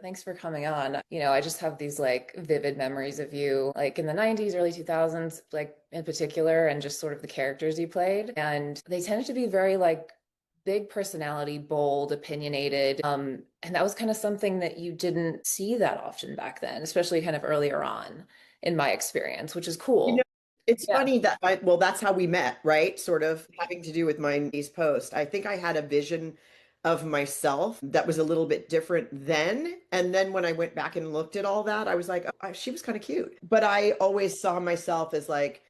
Thanks for coming on. I just have these like vivid memories of you, like in the 90s, early 2000s, like in particular, and just sort of the characters you played. And they tended to be very like big personality, bold, opinionated. And that was kind of something that you didn't see that often back then, especially kind of earlier on in my experience, which is You know, cool. it's Yeah. funny that well, that's how we met, right? Sort of having to do with my niece post. I think I had a vision of myself that was a little bit different then. And then when I went back and looked at all that, I was like, oh, she was kind of cute. But I always saw myself as like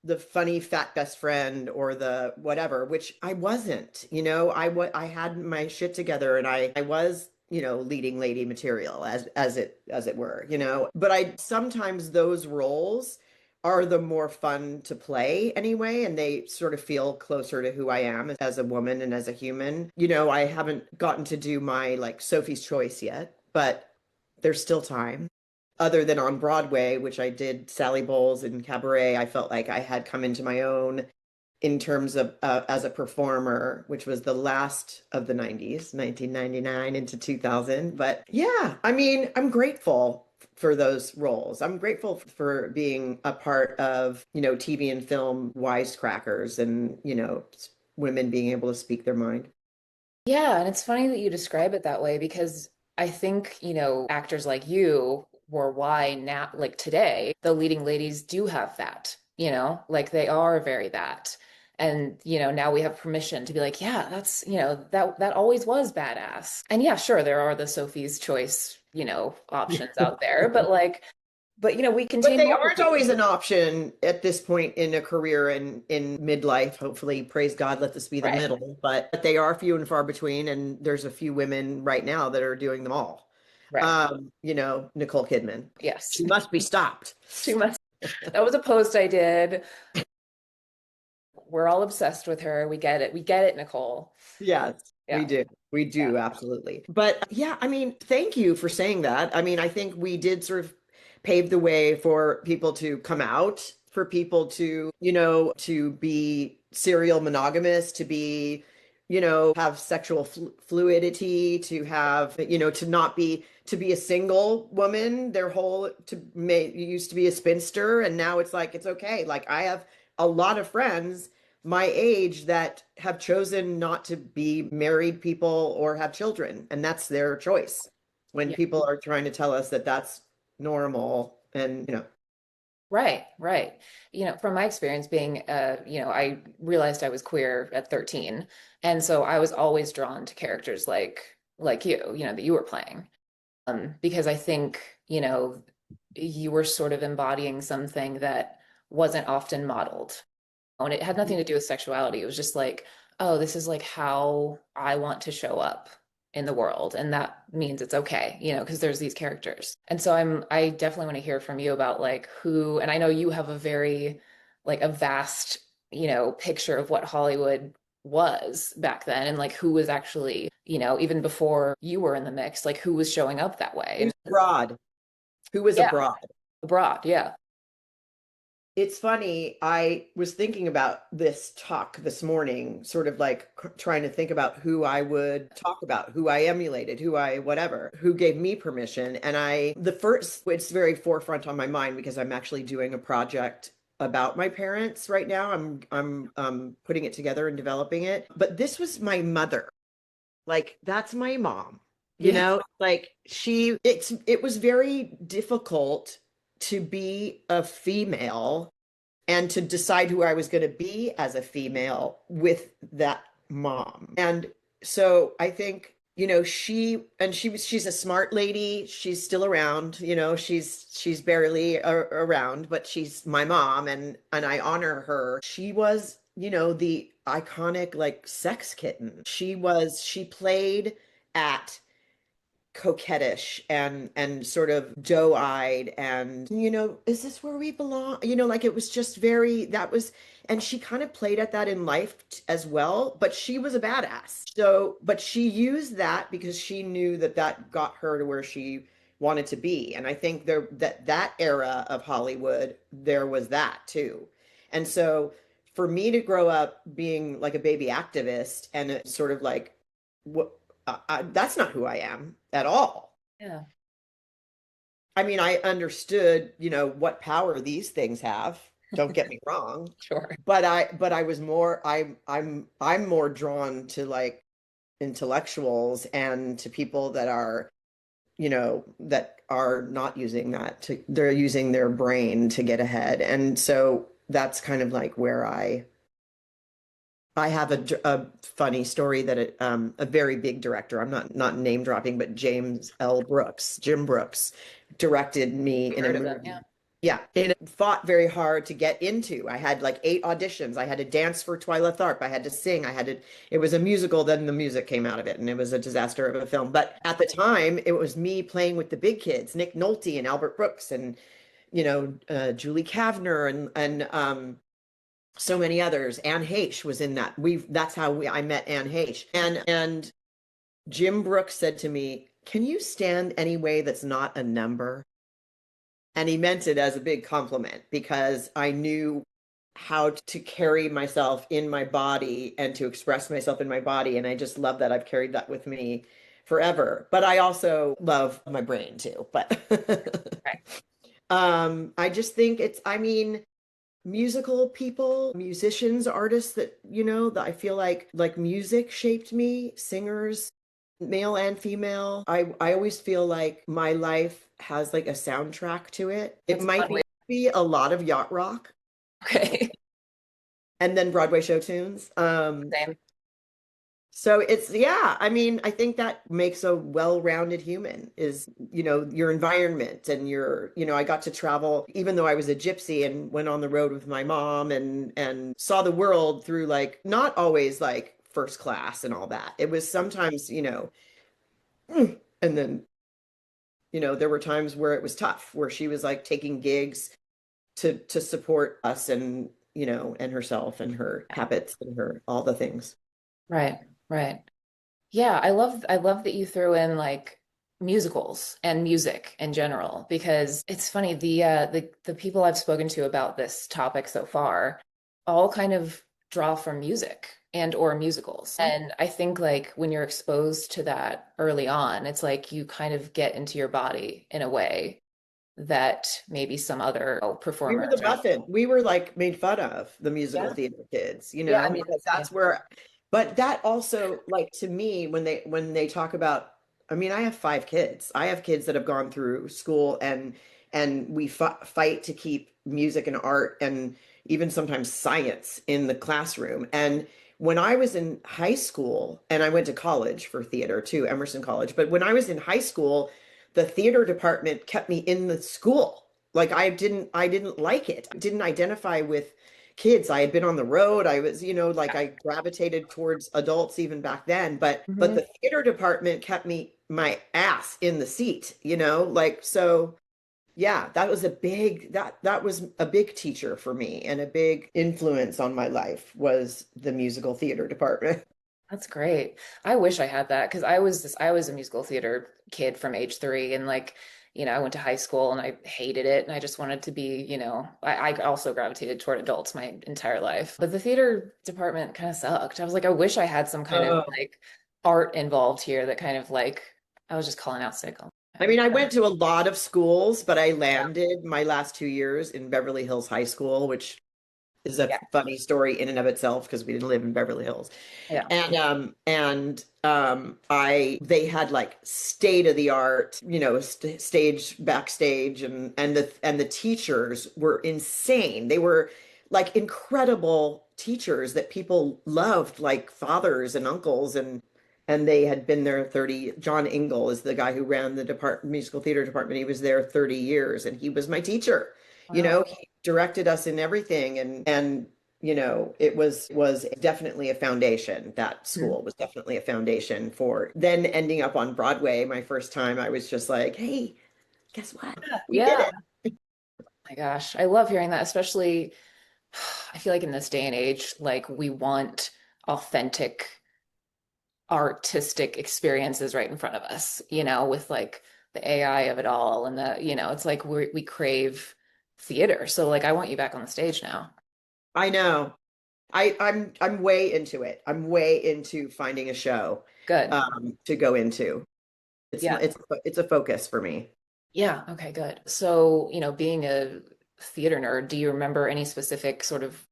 the funny fat best friend or the whatever, which I wasn't. I had my shit together and I was leading lady material as it were, but I sometimes those roles are the more fun to play anyway, and they sort of feel closer to who I am as a woman and as a human. I haven't gotten to do my like Sophie's Choice yet, but there's still time. Other than on Broadway, which I did Sally Bowles and Cabaret, I felt like I had come into my own in terms of as a performer, which was the last of the 90s, 1999 into 2000. But yeah, I mean, I'm grateful for those roles. I'm grateful for being a part of, TV and film wisecrackers and, women being able to speak their mind. Yeah, and it's funny that you describe it that way because I think, actors like you were why now, like today, the leading ladies do have that, like they are very that. And, now we have permission to be like, yeah, that's, that always was badass. And yeah, sure, there are the Sophie's Choice, options out there, but we But contain they more aren't people. always an option at this point in a career and in midlife. Hopefully, praise God, let this be the Right, middle. But they are few and far between, and there's a few women right now that are doing them all. right. Nicole Kidman. Yes. She must be stopped. Too much. That was a post I did. We're all obsessed with her. We get it. We get it, Nicole. Yes, we Yeah. do. We Yeah. do, absolutely. But yeah, I mean, thank you for saying that. I mean, I think we did sort of pave the way for people to come out, for people to, to be serial monogamous, to be, have sexual fluidity, to have, to not be, to be a single woman, their whole, to may used to be a spinster. And now it's like, it's okay. Like I have a lot of friends my age that have chosen not to be married people or have children, and that's their choice. When Yeah. people are trying to tell us that that's normal, and Right, right. From my experience being, I realized I was queer at 13. And so I was always drawn to characters like you, that you were playing. Because I think, you were sort of embodying something that wasn't often modeled. And it had nothing to do with sexuality. It was just like, oh, this is like how I want to show up in the world. And that means it's okay, because there's these characters. And so I definitely want to hear from you about like who, and I know you have a very, like a vast, picture of what Hollywood was back then and like who was actually, even before you were in the mix, like who was showing up that way. who's And abroad, who was yeah, abroad. abroad. Yeah. It's funny, I was thinking about this talk this morning, sort of like trying to think about who I would talk about, who I emulated, who I whatever, who gave me permission. And the first, it's very forefront on my mind because I'm actually doing a project about my parents right now. I'm putting it together and developing it. But this was my mother. Like that's my mom. Yeah. Like it was very difficult to be a female and to decide who I was going to be as a female with that mom. And so I think, she's a smart lady. She's still around, she's barely around, but she's my mom and I honor her. She was, the iconic like sex kitten. She played at coquettish and sort of doe-eyed and is this where we belong, like it was just very that was, and she kind of played at that in life as well, but she was a badass. So but she used that because she knew that that got her to where she wanted to be. And I think that era of Hollywood, there was that too. And so for me to grow up being like a baby activist and it's sort of like what that's not who I am at all. Yeah. I mean, I understood, what power these things have. Don't get me wrong. Sure. But I was more, I'm more drawn to like intellectuals and to people that are, that are not using they're using their brain to get ahead. And so that's kind of like where I have a funny story that a very big director, I'm not name dropping, but Jim Brooks, directed me in a Heard of them, yeah. movie. Yeah, and it fought very hard to get into. I had like 8 auditions. I had to dance for Twyla Tharp. I had to sing. It was a musical, then the music came out of it, and it was a disaster of a film. But at the time, it was me playing with the big kids, Nick Nolte and Albert Brooks and, Julie Kavner and so many others. Anne Heche was in that. That's how I met Anne Heche. And Jim Brooks said to me, "Can you stand any way that's not a number?" And he meant it as a big compliment because I knew how to carry myself in my body and to express myself in my body. And I just love that. I've carried that with me forever. But I also love my brain too. But Right. I just think I mean, musical people, musicians, artists that, that I feel like music shaped me, singers, male and female. I always feel like my life has like a soundtrack to it. It That's a fun might way. not be a lot of yacht rock Okay. and then Broadway show tunes. Same. So it's, yeah, I mean, I think that makes a well-rounded human is, your environment and I got to travel, even though I was a gypsy and went on the road with my mom and saw the world through like, not always like first class and all that. It was sometimes, and then, there were times where it was tough, where she was like taking gigs to support us and, and herself and her habits and her all the things. Right. Right. Yeah, I love that you threw in like musicals and music in general because it's funny the people I've spoken to about this topic so far all kind of draw from music and or musicals. And I think like when you're exposed to that early on, it's like you kind of get into your body in a way that maybe some other We were performers the are. buffet. We were like made fun of, the musical Yeah. theater kids, Yeah, I mean, because yeah. that's where, but that also, like to me, when they talk about, I mean, I have 5 kids. I have kids that have gone through school and we fight to keep music and art and even sometimes science in the classroom. And when I was in high school, and I went to college for theater too, Emerson College, but when I was in high school, the theater department kept me in the school. Like I didn't like it. I didn't identify with kids. I had been on the road. I was, like I gravitated towards adults even back then, but Mhm. the theater department kept me my ass in the seat, like so yeah, that was a big teacher for me and a big influence on my life was the musical theater department. That's great. I wish I had that because I was a musical theater kid from age 3 and like, I went to high school and I hated it and I just wanted to be, I also gravitated toward adults my entire life. But the theater department kind of sucked. I was like, I wish I had some kind of Oh. like art involved here that kind of like I was just calling out sick all the I time. mean, I went to a lot of schools, but I landed my last 2 years in Beverly Hills High School, which is a Yeah. funny story in and of itself because we didn't live in Beverly Hills. Yeah. And I they had like state of the art, stage backstage and the teachers were insane. They were like incredible teachers that people loved, like fathers and uncles and they had been there 30. John Ingle is the guy who ran the musical theater department. He was there 30 years and he was my teacher. Wow. He directed us in everything and it was definitely a foundation. That Mhm. school was definitely a foundation for then ending up on Broadway. My first time, I was just like, hey, guess what? Yeah. We did Yeah. it. My gosh. I love hearing that, especially I feel like in this day and age, like we want authentic artistic experiences right in front of us, with like the AI of it all and it's like we crave theater. So like I want you back on the stage now. I know. I'm way into it. I'm way into finding a show Good. to go into. It's Yeah. it's it's a focus for me. Yeah, okay, good. So, being a theater nerd, do you remember any specific sort of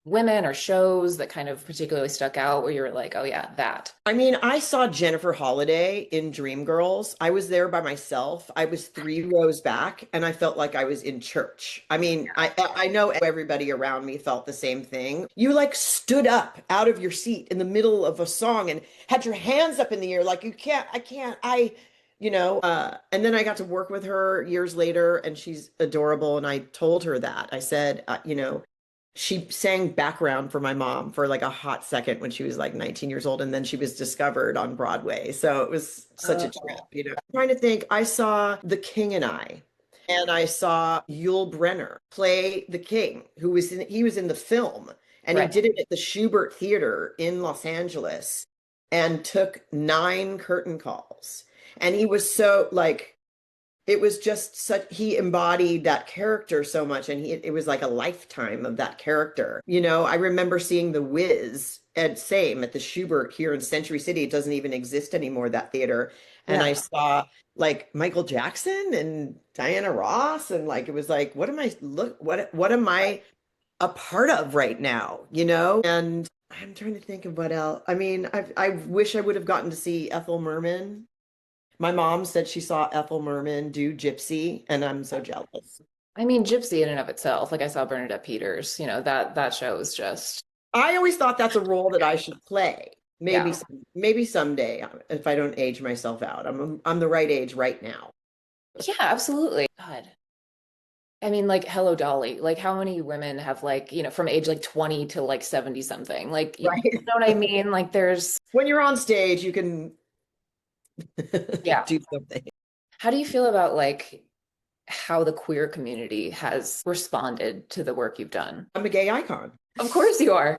women or shows that kind of particularly stuck out where you were like, oh yeah, that? I mean, I saw Jennifer Holliday in Dreamgirls. I was there by myself. I was 3 rows back, and I felt like I was in church. I mean, I know everybody around me felt the same thing. You like stood up out of your seat in the middle of a song and had your hands up in the air like you can't, I can't, and then I got to work with her years later, and she's adorable. And I told her that. I said, she sang background for my mom for like a hot second when she was like 19 years old, and then she was discovered on Broadway. So it was such a trip, Oh, you know. I'm trying to think, I saw The King and I saw Yul Brynner play the king, he was in the film, and he right. did it at the Schubert Theater in Los Angeles and took 9 curtain calls. And he was so like it was just such he embodied that character so much, and it was like a lifetime of that character. I remember seeing The Wiz at same at the Schubert here in Century City. It doesn't even exist anymore, that theater. And I Yeah. saw like Michael Jackson and Diana Ross, and like it was like, what am I a part of right now, And I'm trying to think of what else. I mean, I wish I would have gotten to see Ethel Merman. My mom said she saw Ethel Merman do Gypsy, and I'm so jealous. I mean, Gypsy in and of itself, like I saw Bernadette Peters, that show is just, I always thought that's a role that I should play. yeah. Maybe someday, if I don't age myself out. I'm the right age right now. Yeah, absolutely. God. I mean, like, hello, Dolly. Like, how many women have, like, from age like 20 to like 70 something? Like, you Right. know what I mean? Like, there's, When you're on stage, you can yeah. do something. How do you feel about like how the queer community has responded to the work you've done? I'm a gay icon. Of course you are.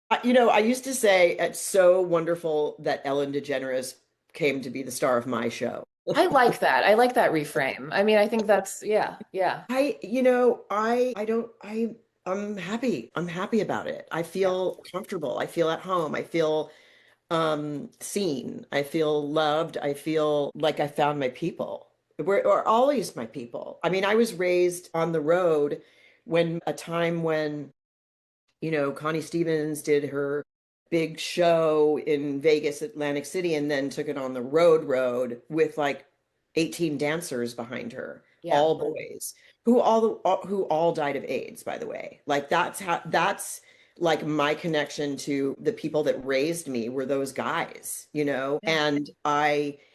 I used to say it's so wonderful that Ellen DeGeneres came to be the star of my show. I like that. I like that reframe. I mean, I think that's, yeah, yeah, I don't, I'm happy. I'm happy about it. I yeah. feel comfortable. I feel at home. I feel seen. I feel loved. I feel like I found my people. Or always my people. I mean, I was raised on the road when a time when, Connie Stevens did her big show in Vegas, Atlantic City, and then took it on the road with like 18 dancers behind her, Yeah. all boys who all died of AIDS, by the way. Like that's like my connection to the people that raised me were those guys, Yeah. and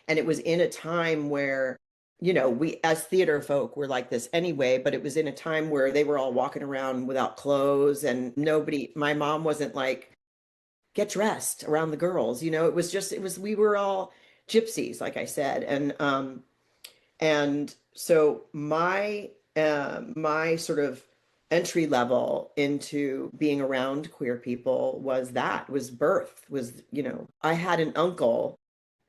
it was in a time where we as theater folk were like this anyway, but it was in a time where they were all walking around without clothes, and my mom wasn't like, get dressed around the girls. We were all gypsies, like I said. And so my sort of entry level into being around queer people was birth, I had an uncle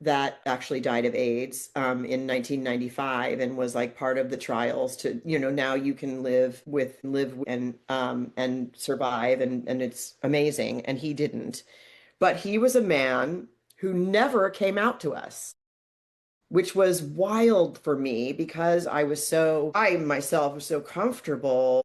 that actually died of AIDS in 1995, and was like part of the trials to, now you can live and survive, and it's amazing. And he didn't, but he was a man who never came out to us, which was wild for me because I myself was so comfortable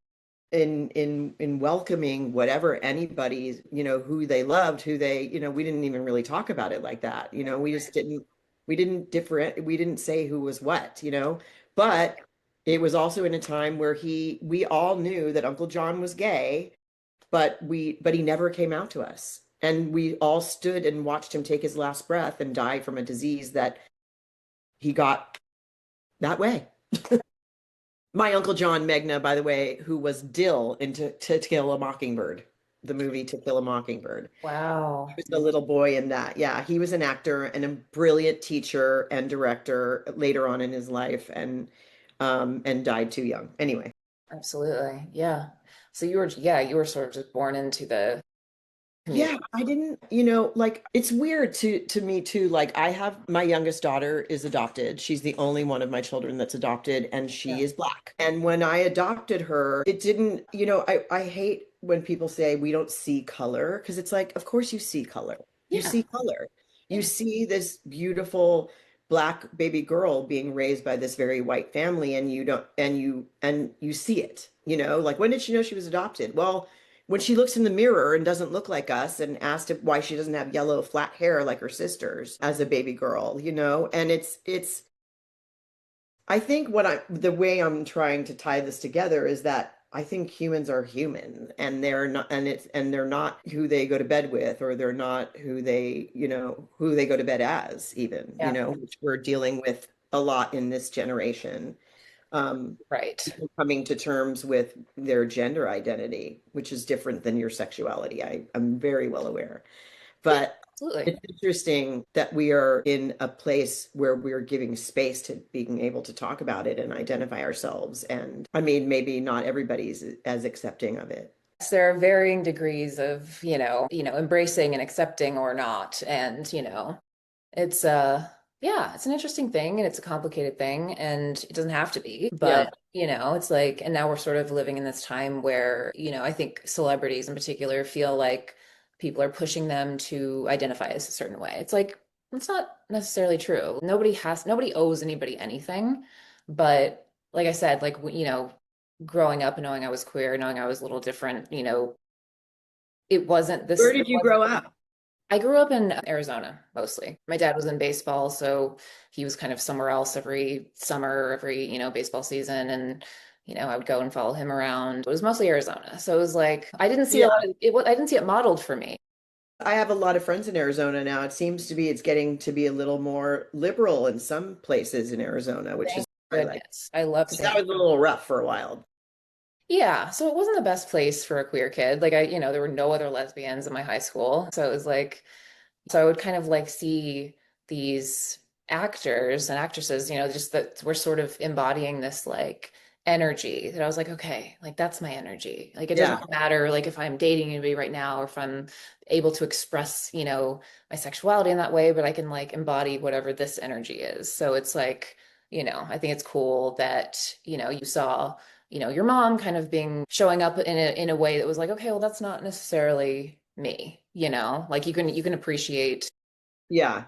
in welcoming whatever anybody, who they loved, who they, we didn't even really talk about it like that. We didn't say who was what, but it was also in a time where we all knew that Uncle John was gay, but he never came out to us. And we all stood and watched him take his last breath and die from a disease that he got that way. My Uncle John Megna, by the way, who was Dill into To Kill a Mockingbird, the movie To Kill a Mockingbird. He Wow. was the little boy in that. Yeah, he was an actor and a brilliant teacher and director later on in his life, and died too young. Anyway. Absolutely. Yeah. So you were sort of just born into the Yeah, community. I didn't, like it's weird to me too. Like I have my youngest daughter is adopted. She's the only one of my children that's adopted, and she Yeah. is Black. And when I adopted her, it didn't, I hate when people say we don't see color, because it's like, of course you see color. You Yeah. see color. You Yeah. see this beautiful, black baby girl being raised by this very white family, and you don't and you see it, you know, like when did she know she was adopted? Well, when she looks in the mirror and doesn't look like us and asked if, why she doesn't have yellow flat hair like her sisters as a baby girl, you know, and it's I think the way I'm trying to tie this together is that I think humans are human and they're not, and they're not who they go to bed with, or they're not who they, you know, who they go to bed as even, you Yeah, know, which we're dealing with a lot in this generation. Um, right. People coming to terms with their gender identity, which is different than your sexuality. I'm very well aware. Yeah, But absolutely. it's interesting that we are in a place where we're giving space to being able to talk about it and identify ourselves. And I mean, maybe not everybody's as accepting of it. There are varying degrees of, embracing and accepting or not. And, it's yeah, it's an interesting thing and it's a complicated thing and it doesn't have to be, Yeah. but it's like, and now we're sort of living in this time where, I think celebrities in particular feel like people are pushing them to identify as a certain way. It's like it's not necessarily true. Nobody owes anybody anything, but like I said, like growing up and knowing I was queer, knowing I was a little different, it wasn't Where this, it did you wasn't grow up? I grew up in Arizona mostly. My dad was in baseball, so he was kind of somewhere else every summer, every, baseball season. And, I would go and follow him around. It was mostly Arizona. So it was like, I didn't see a Yeah. lot of it, I didn't see it modeled for me. I have a lot of friends in Arizona now. It seems to be it's getting to be a little more liberal in some places in Arizona, which is Thank I like. goodness. I love 'Cause that seeing. was a little rough for a while. Yeah, so it wasn't the best place for a queer kid. Like there were no other lesbians in my high school. So it was like, so I would kind of like see these actors and actresses, just that we're sort of embodying this like energy that I was like, okay, like that's my energy. Like it Yeah. doesn't matter like if I'm dating anybody right now or if I'm able to express, my sexuality in that way, but I can like embody whatever this energy is. So it's like, I think it's cool that, you saw, your mom kind of showing up in a way that was like, okay, well, that's not necessarily me, like you can appreciate Yeah.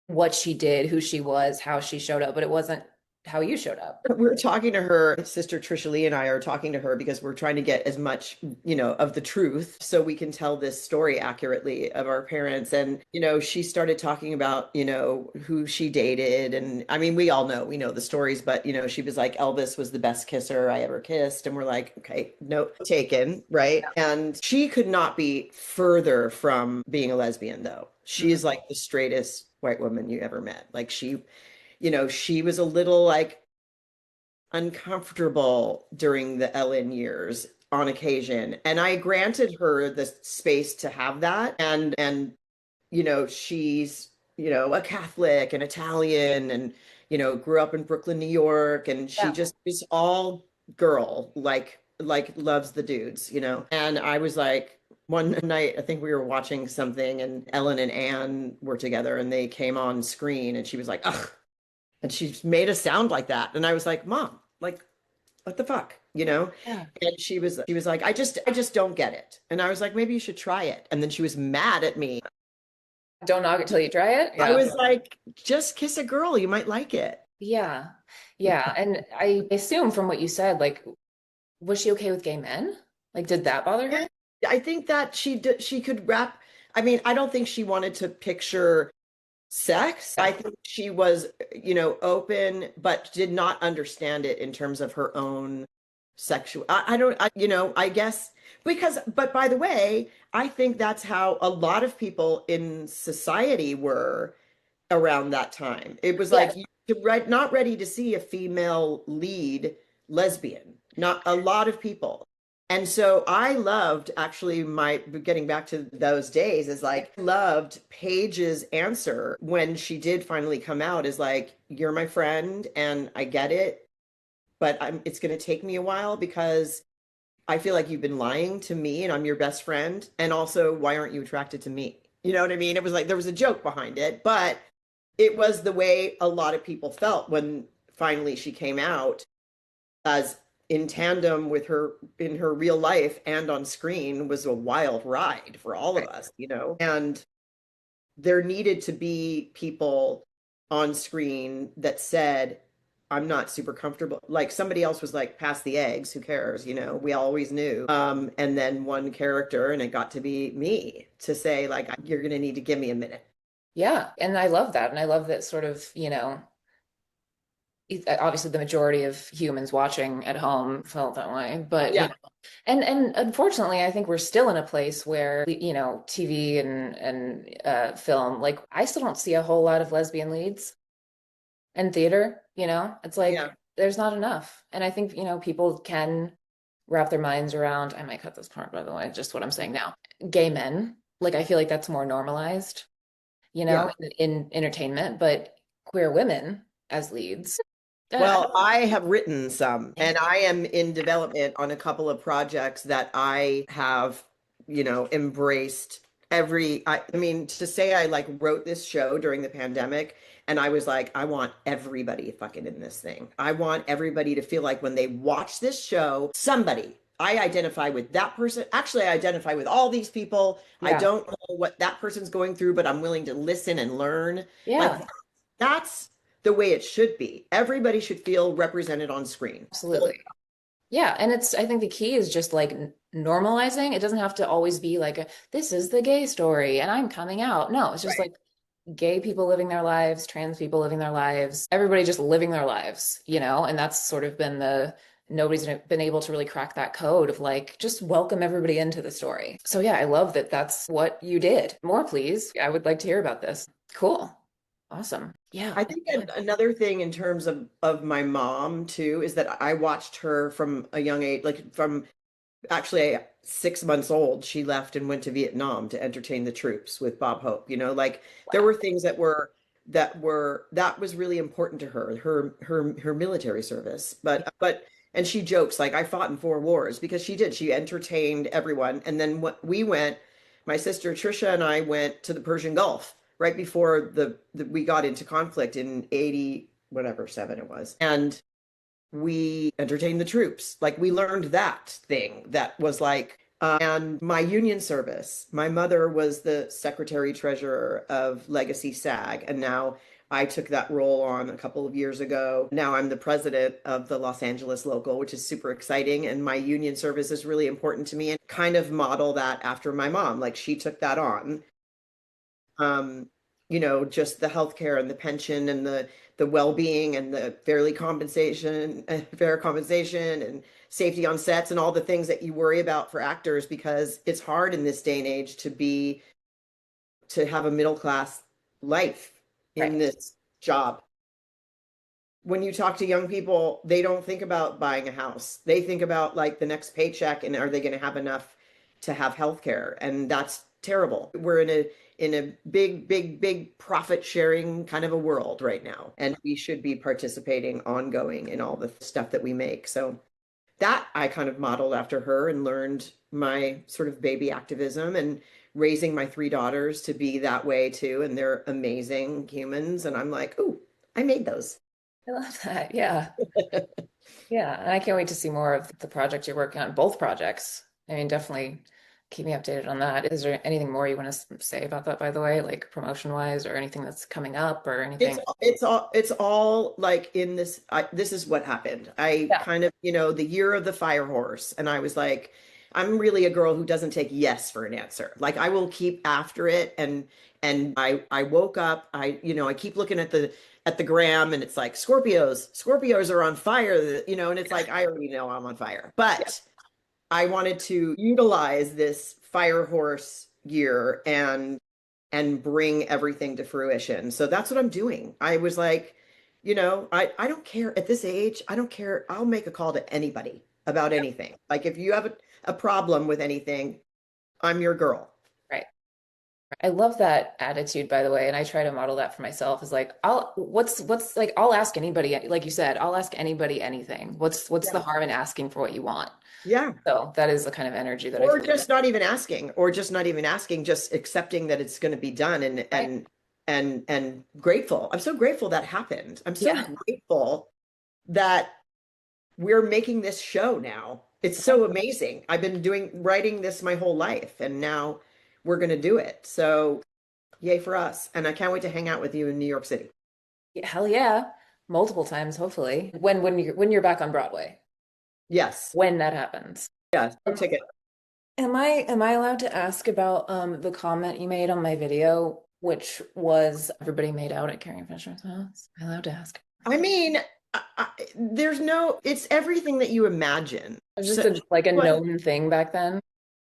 what she did, who she was, how she showed up, but it wasn't how you showed up. We're talking to her, sister Trisha Lee and I are talking to her because we're trying to get as much, you know, of the truth so we can tell this story accurately of our parents. And, you know, she started talking about, you know, who she dated. And I mean, we all know, we know the stories, but, you know, she was like, Elvis was the best kisser I ever kissed. And we're like, okay, note taken, right? And she could not be further from being a lesbian, though. She is Mhm. like the straightest white woman you ever met. Like she, you know, she was a little like, uncomfortable during the Ellen years on occasion. And I granted her the space to have that. And you know, she's, you know, a Catholic and Italian and, you know, grew up in Brooklyn, New York, and she Yeah. just is all girl, like loves the dudes, you know. And I was like, one night, I think we were watching something and Ellen and Anne were together and they came on screen and she was like, ugh, and she made a sound like that. And I was like, Mom, like, what the fuck? You know? Yeah. And she was like, I just don't get it. And I was like, maybe you should try it. And then she was mad at me. Don't knock it till you try it. I Yeah. was like, just kiss a girl, you might like it. Yeah. Yeah. And I assume from what you said, like, was she okay with gay men? Like, did that bother her? Yeah. I think that she could wrap. I mean, I don't think she wanted to picture sex. I Yeah. think she was, you know, open, but did not understand it in terms of her own sexual. I don't, you know, I guess because, but by the way, I think that's how a lot of people in society were around that time. It was Yes. like not ready to see a female lead lesbian, not a lot of people. And so I loved actually my getting back to those days is like loved Paige's answer when she did finally come out is like, you're my friend and I get it, but it's going to take me a while because I feel like you've been lying to me and I'm your best friend. And also, why aren't you attracted to me? You know what I mean? It was like there was a joke behind it, but it was the way a lot of people felt when finally she came out as in tandem with her in her real life and on screen was a wild ride for all of Right. us, you know. And there needed to be people on screen that said, I'm not super comfortable. Like somebody else was like, pass the eggs, who cares? You know, we always knew. And then one character, and it got to be me to say, like, you're gonna need to give me a minute. Yeah. And I love that. And I love that sort of, obviously the majority of humans watching at home felt that way, but Yeah. and unfortunately, I think we're still in a place where, TV and film, like I still don't see a whole lot of lesbian leads in theater, It's like Yeah. there's not enough. And I think, people can wrap their minds around, I might cut this part, by the way, just what I'm saying now. Gay men, like I feel like that's more normalized, Yeah. in entertainment, but queer women as leads, I Well, don't I have written some, think. and I am in development on a couple of projects that I have, embraced I mean, to say I like wrote this show during the pandemic, and I was like, I want everybody fucking in this thing. I want everybody to feel like when they watch this show, somebody, I identify with that person. Actually, I identify with all these people. I Yeah. don't know what that person's going through, but I'm willing to listen and learn. Like, Yeah, that's the way it should be. Everybody should feel represented on screen. absolutely. Yeah, and I think the key is just like normalizing. It doesn't have to always be like this is the gay story and I'm coming out. No, it's just Right. like gay people living their lives, trans people living their lives, everybody just living their lives, And that's sort of been nobody's been able to really crack that code of like just welcome everybody into the story. So yeah, I love that that's what you did. More, please. I would like to hear about this. Cool. Awesome. Yeah. I think another thing in terms of my mom too is that I watched her from a young age, like from actually 6 months old, she left and went to Vietnam to entertain the troops with Bob Hope. Like there Wow. were things that was really important to her, her military service. But and she jokes like I fought in 4 wars because she did. She entertained everyone. And then what we went, my sister Trisha and I went to the Persian Gulf right before we got into conflict in 80 whatever 7 it was. And we entertained the troops. Like we learned that thing that was like, and my union service. My mother was the secretary treasurer of Legacy SAG, and now I took that role on a couple of years ago. Now I'm the president of the Los Angeles local, which is super exciting. And my union service is really important to me and kind of model that after my mom. Like she took that on. um, just the healthcare and the pension and the well-being and the fair compensation and safety on sets and all the things that you worry about for actors because it's hard in this day and age to have a middle class life in Right. this job. When you talk to young people, they don't think about buying a house. They think about like the next paycheck and are they going to have enough to have health care? And that's terrible. We're in a big, big, big profit sharing kind of a world right now. And we should be participating ongoing in all the stuff that we make. So that I kind of modeled after her and learned my sort of baby activism and raising my 3 daughters to be that way too. And they're amazing humans. And I'm like, ooh, I made those. I love that. Yeah. Yeah. And I can't wait to see more of the project you're working on, both projects. I mean, definitely keep me updated on that. Is there anything more you want to say about that, by the way, like promotion wise or anything that's coming up or anything? It's all like in this this is what happened. I Yeah. kind of, the year of the fire horse, and I was like, I'm really a girl who doesn't take yes for an answer. Like I will keep after it and I woke up, I keep looking at the gram and it's like Scorpios are on fire, and it's like I already know I'm on fire. Yeah. But I wanted to utilize this fire horse year and bring everything to fruition. So that's what I'm doing. I was like, I don't care at this age. I don't care. I'll make a call to anybody about Yeah. anything. Like if you have a problem with anything, I'm your girl. Right. I love that attitude, by the way, and I try to model that for myself. Is like, what's like, I'll ask anybody, like you said, I'll ask anybody anything. What's the Yeah. harm in asking for what you want? Yeah. So that is the kind of energy that I Or feel like. just not even asking, or just not even asking, just accepting that it's going to be done and Right. and grateful. I'm so grateful that happened. I'm so Yeah. grateful that we're making this show now. It's so amazing. I've been writing this my whole life, and now we're going to do it. So, yay for us. And I can't wait to hang out with you in New York City. Yeah, hell yeah. Multiple times, hopefully. When you're back on Broadway, Yes. when that happens. Yes. No ticket. Am I allowed to ask about the comment you made on my video, which was everybody made out at Carrie Fisher's house? Am I allowed to ask? I mean, there's no, it's everything that you imagine. It was just So like a what known thing back then.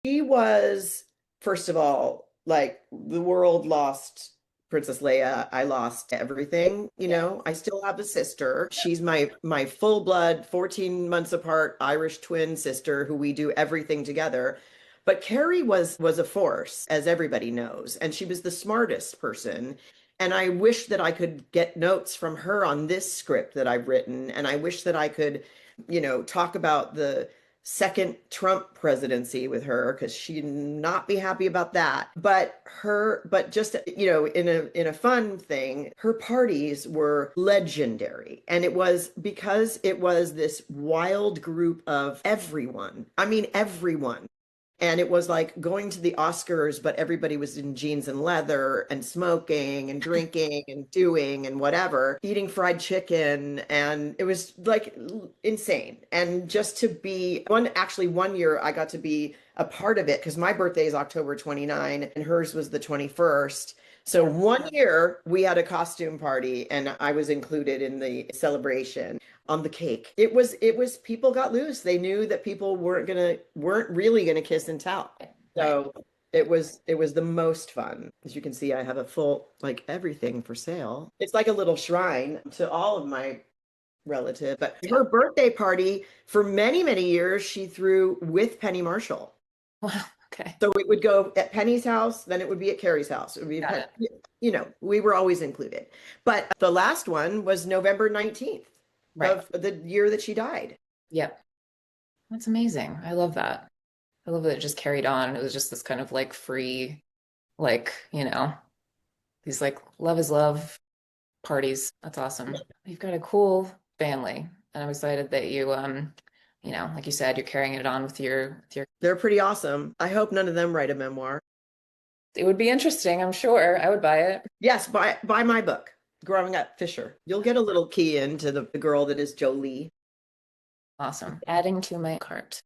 she was, first of all, like the world lost Princess Leia. I lost everything, you Yeah. know. I still have a sister. She's my full blood, 14 months apart Irish twin sister who we do everything together. But Carrie was a force, as everybody knows, and she was the smartest person. And I wish that I could get notes from her on this script that I've written. And I wish that I could, talk about the second Trump presidency with her because she'd not be happy about that. But just in a fun thing, her parties were legendary, and it was because it was this wild group of everyone. I mean, everyone. And it was like going to the Oscars, but everybody was in jeans and leather and smoking and drinking and doing and whatever, eating fried chicken. And it was like insane. And just to be actually 1 year, I got to be a part of it because my birthday is October 29 and hers was the 21st. So Yeah. 1 year we had a costume party and I was included in the celebration on the cake. It was people got loose. They knew that people weren't really gonna kiss and tell. Right. So it was the most fun. As you can see, I have a full like everything for sale. It's like a little shrine to all of my relatives. But Yeah. her birthday party for many, many years she threw with Penny Marshall. Wow. Okay. So it would go at Penny's house, then it would be at Carrie's house. It would be, Got it. we were always included. But the last one was November 19th Right. of the year that she died. Yep. That's amazing. I love that. I love that it just carried on. It was just this kind of like free, like, these like love is love parties. That's awesome. You've got a cool family, and I'm excited that like you said, you're carrying it on with your. They're pretty awesome. I hope none of them write a memoir. It would be interesting, I'm sure. I would buy it. Yes, buy my book, Growing Up Fisher. You'll get a little key into the girl that is Jolie. Awesome. Adding to my cart.